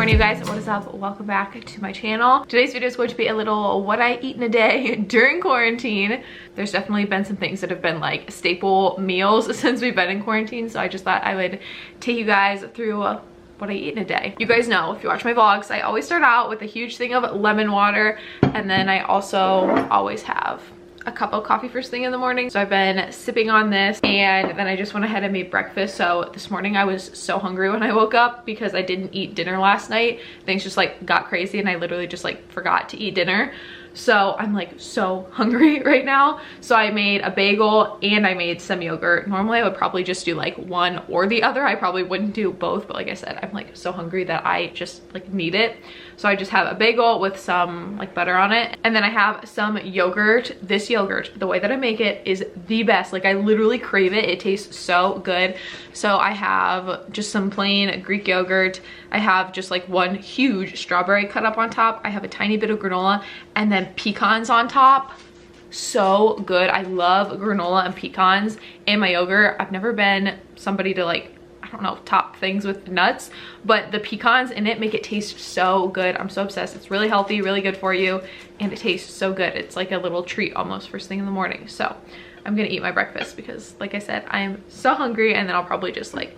morning, you guys. What is up? Welcome back to my channel. Today's video is going to be a little what I eat in a day during quarantine. There's definitely been some things that have been like staple meals since we've been in quarantine, so I just thought I would take you guys through what I eat in a day. You guys know, if you watch my vlogs, I always start out with a huge thing of lemon water, and then I also always have a cup of coffee first thing in the morning. So I've been sipping on this, and then I just went ahead and made breakfast. So this morning I was so hungry when I woke up because I didn't eat dinner last night. Things just like got crazy and I literally just like forgot to eat dinner. So I'm like so hungry right now. So I made a bagel and I made some yogurt. Normally I would probably just do like one or the other. I probably wouldn't do both, but like I said, I'm like so hungry that I just like need it. So I just have a bagel with some like butter on it. And then I have some yogurt. This yogurt, the way that I make it is the best. Like I literally crave it. It tastes so good. So I have just some plain Greek yogurt. I have just like one huge strawberry cut up on top. I have a tiny bit of granola and then pecans on top. So good. I love granola and pecans in my yogurt. I've never been somebody to like, I don't know, top things with nuts, but the pecans in it make it taste so good. I'm so obsessed. It's really healthy, really good for you, and it tastes so good. It's like a little treat almost first thing in the morning. So I'm gonna eat my breakfast because like I said, I am so hungry, and then I'll probably just like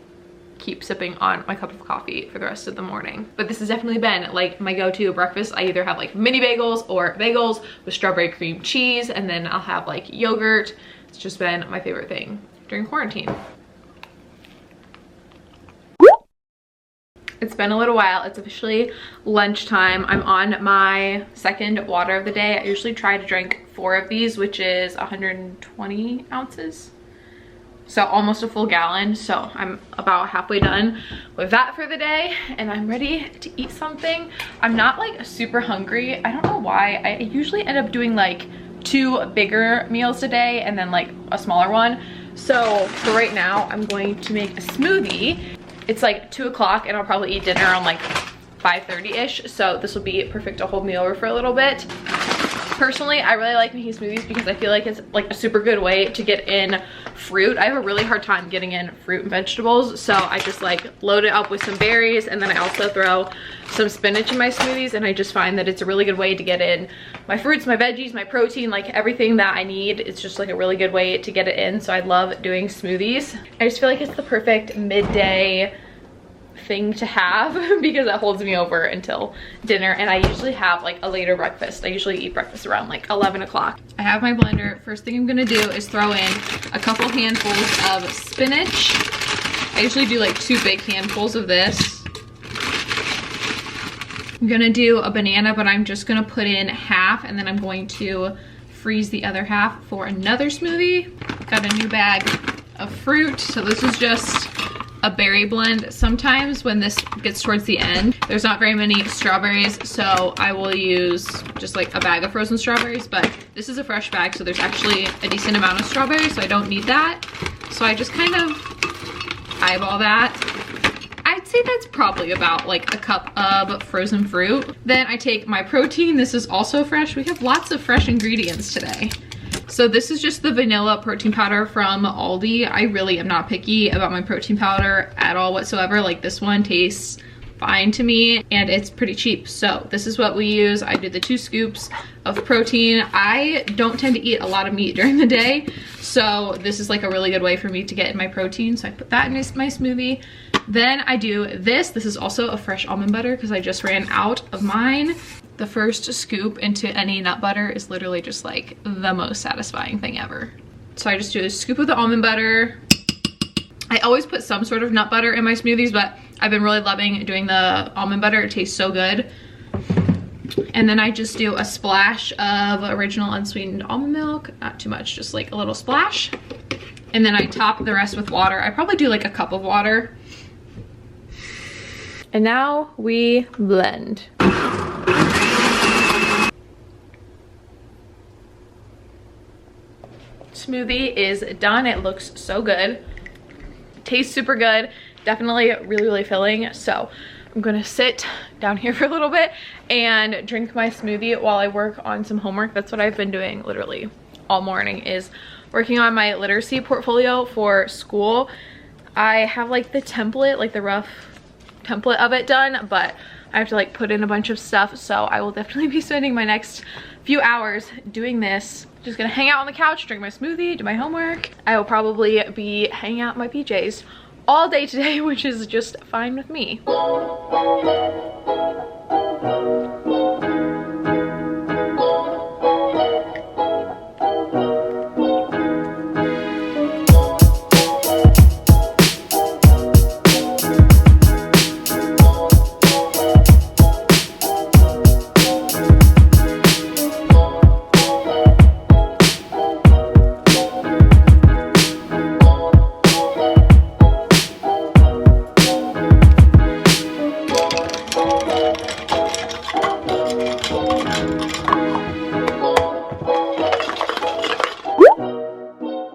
keep sipping on my cup of coffee for the rest of the morning. But this has definitely been like my go-to breakfast. I either have like mini bagels or bagels with strawberry cream cheese, and then I'll have like yogurt. It's just been my favorite thing during quarantine. It's been a little while. It's officially lunchtime. I'm on my second water of the day. I usually try to drink 4 of these, which is 120 ounces. So almost a full gallon. So I'm about halfway done with that for the day, and I'm ready to eat something. I'm not like super hungry. I don't know why. I usually end up doing like 2 bigger meals a day and then like a smaller one. So for right now, I'm going to make a smoothie. It's like 2 o'clock and I'll probably eat dinner on like 5:30-ish. So this will be perfect to hold me over for a little bit. Personally, I really like making smoothies because I feel like it's like a super good way to get in fruit. I have a really hard time getting in fruit and vegetables. So I just like load it up with some berries, and then I also throw some spinach in my smoothies, and I just find that it's a really good way to get in my fruits, my veggies, my protein, like everything that I need. It's just like a really good way to get it in. So I love doing smoothies. I just feel like it's the perfect midday thing to have because it holds me over until dinner, and I usually have like a later breakfast. I usually eat breakfast around like 11 o'clock. I have my blender. First thing I'm gonna do is throw in a couple handfuls of spinach. I usually do like 2 big handfuls of this. I'm gonna do a banana, but I'm just gonna put in half, and then I'm going to freeze the other half for another smoothie. Got a new bag of fruit. So this is just a berry blend. Sometimes when this gets towards the end, there's not very many strawberries, so I will use just like a bag of frozen strawberries, but this is a fresh bag, so there's actually a decent amount of strawberries, so I don't need that. So I just kind of eyeball that. I'd say that's probably about like a cup of frozen fruit. Then I take my protein. This is also fresh. We have lots of fresh ingredients today. So this is just the vanilla protein powder from Aldi. I really am not picky about my protein powder at all whatsoever. Like this one tastes fine to me, and it's pretty cheap. So this is what we use. I do the 2 scoops of protein. I don't tend to eat a lot of meat during the day, so this is like a really good way for me to get in my protein. So I put that in my smoothie. Then I do this. This is also a fresh almond butter because I just ran out of mine. The first scoop into any nut butter is literally just like the most satisfying thing ever. So I just do a scoop of the almond butter. I always put some sort of nut butter in my smoothies, but I've been really loving doing the almond butter. It tastes so good. And then I just do a splash of original unsweetened almond milk. Not too much, just like a little splash. And then I top the rest with water. I probably do like a cup of water. And now we blend. Smoothie is done. It looks so good. Tastes super good. Definitely really filling. So I'm gonna sit down here for a little bit and drink my smoothie while I work on some homework. That's what I've been doing literally all morning, is working on my literacy portfolio for school. I have like the template, like the rough template of it done, but I have to like put in a bunch of stuff, so I will definitely be spending my next few hours doing this. Just gonna hang out on the couch, drink my smoothie, do my homework. I will probably be hanging out in my PJs all day today, which is just fine with me.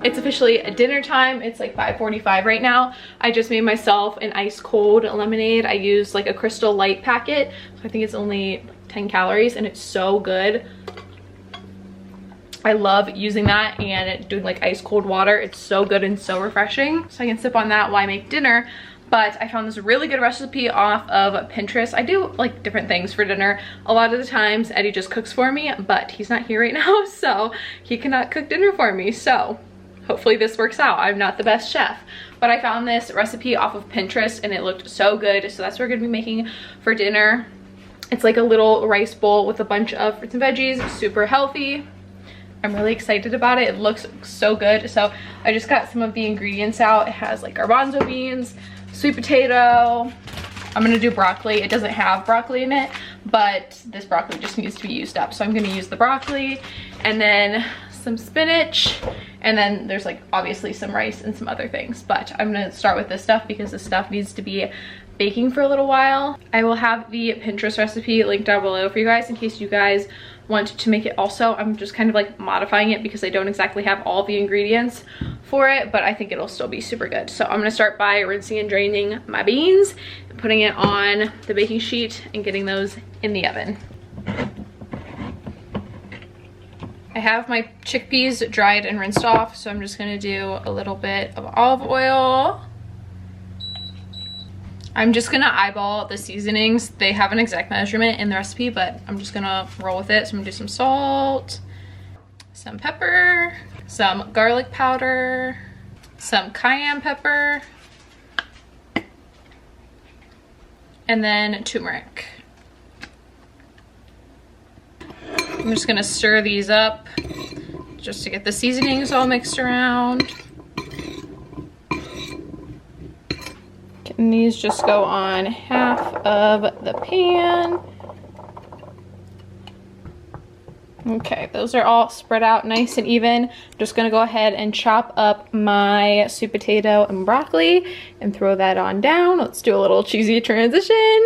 It's officially dinner time. It's like 5:45 right now. I just made myself an ice cold lemonade. I used like a Crystal Light packet, so I think it's only 10 calories and it's so good. I love using that and doing like ice cold water. It's so good and so refreshing. So I can sip on that while I make dinner. But I found this really good recipe off of Pinterest. I do like different things for dinner. A lot of the times Eddie just cooks for me, but he's not here right now, so he cannot cook dinner for me. So hopefully this works out. I'm not the best chef, but I found this recipe off of Pinterest and it looked so good. So that's what we're gonna be making for dinner. It's like a little rice bowl with a bunch of fruits and veggies, super healthy. I'm really excited about it. It looks so good. So I just got some of the ingredients out. It has like garbanzo beans, sweet potato. I'm gonna do broccoli. It doesn't have broccoli in it, but this broccoli just needs to be used up. So I'm gonna use the broccoli and then some spinach, and then there's like obviously some rice and some other things, but I'm gonna start with this stuff because this stuff needs to be baking for a little while. I will have the Pinterest recipe linked down below for you guys in case you guys want to make it also. I'm just kind of like modifying it because I don't exactly have all the ingredients for it, but I think it'll still be super good. So I'm gonna start by rinsing and draining my beans, putting it on the baking sheet and getting those in the oven. I have my chickpeas dried and rinsed off, so I'm just gonna do a little bit of olive oil. I'm just gonna eyeball the seasonings. They have an exact measurement in the recipe, but I'm just gonna roll with it. So I'm gonna do some salt, some pepper, some garlic powder, some cayenne pepper, and then turmeric. I'm just gonna stir these up just to get the seasonings all mixed around. And these just go on half of the pan. Okay, those are all spread out nice and even. I'm just gonna go ahead and chop up my sweet potato and broccoli and throw that on down. Let's do a little cheesy transition.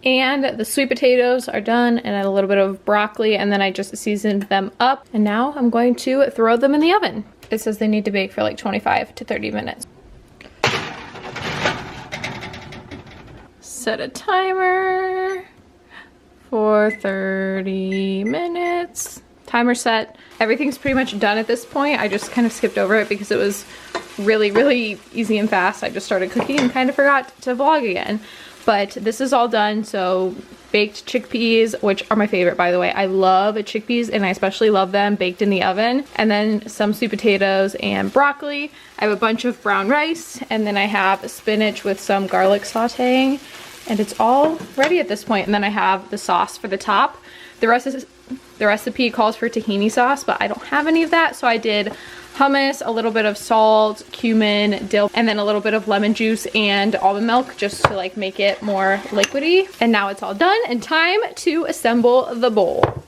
And the sweet potatoes are done, and add a little bit of broccoli, and then I just seasoned them up. And now I'm going to throw them in the oven. It says they need to bake for like 25 to 30 minutes. Set a timer for 30 minutes. Timer set. Everything's pretty much done at this point. I just kind of skipped over it because it was really, really easy and fast. I just started cooking and kind of forgot to vlog again. But this is all done. So baked chickpeas, which are my favorite, by the way. I love chickpeas, and I especially love them baked in the oven. And then some sweet potatoes and broccoli. I have a bunch of brown rice, and then I have spinach with some garlic sauteing. And it's all ready at this point. And then I have the sauce for the top. The recipe calls for tahini sauce, but I don't have any of that. So I did hummus, a little bit of salt, cumin, dill, and then a little bit of lemon juice and almond milk just to like make it more liquidy. And now it's all done and time to assemble the bowl.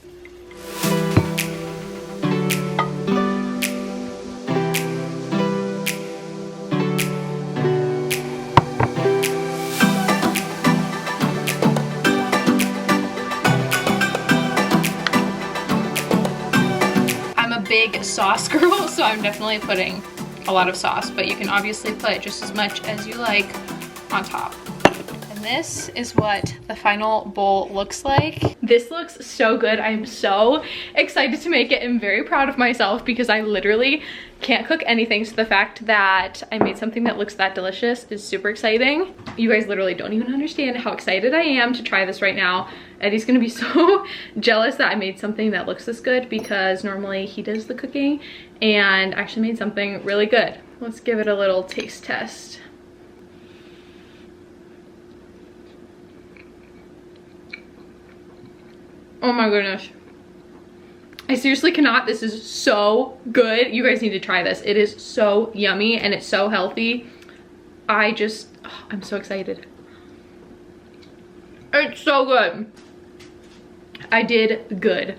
Big sauce girl, so I'm definitely putting a lot of sauce, but you can obviously put just as much as you like on top. And this is what the final bowl looks like. This looks so good. I'm so excited to make it. I'm very proud of myself because I literally can't cook anything, so the fact that I made something that looks that delicious is super exciting. You guys literally don't even understand how excited I am to try this right now. Eddie's gonna be so jealous that I made something that looks this good because normally he does the cooking, and I actually made something really good. Let's give it a little taste test. Oh my goodness. I seriously cannot. This is so good. You guys need to try this. It is so yummy and it's so healthy. I'm so excited. It's so good. I did good.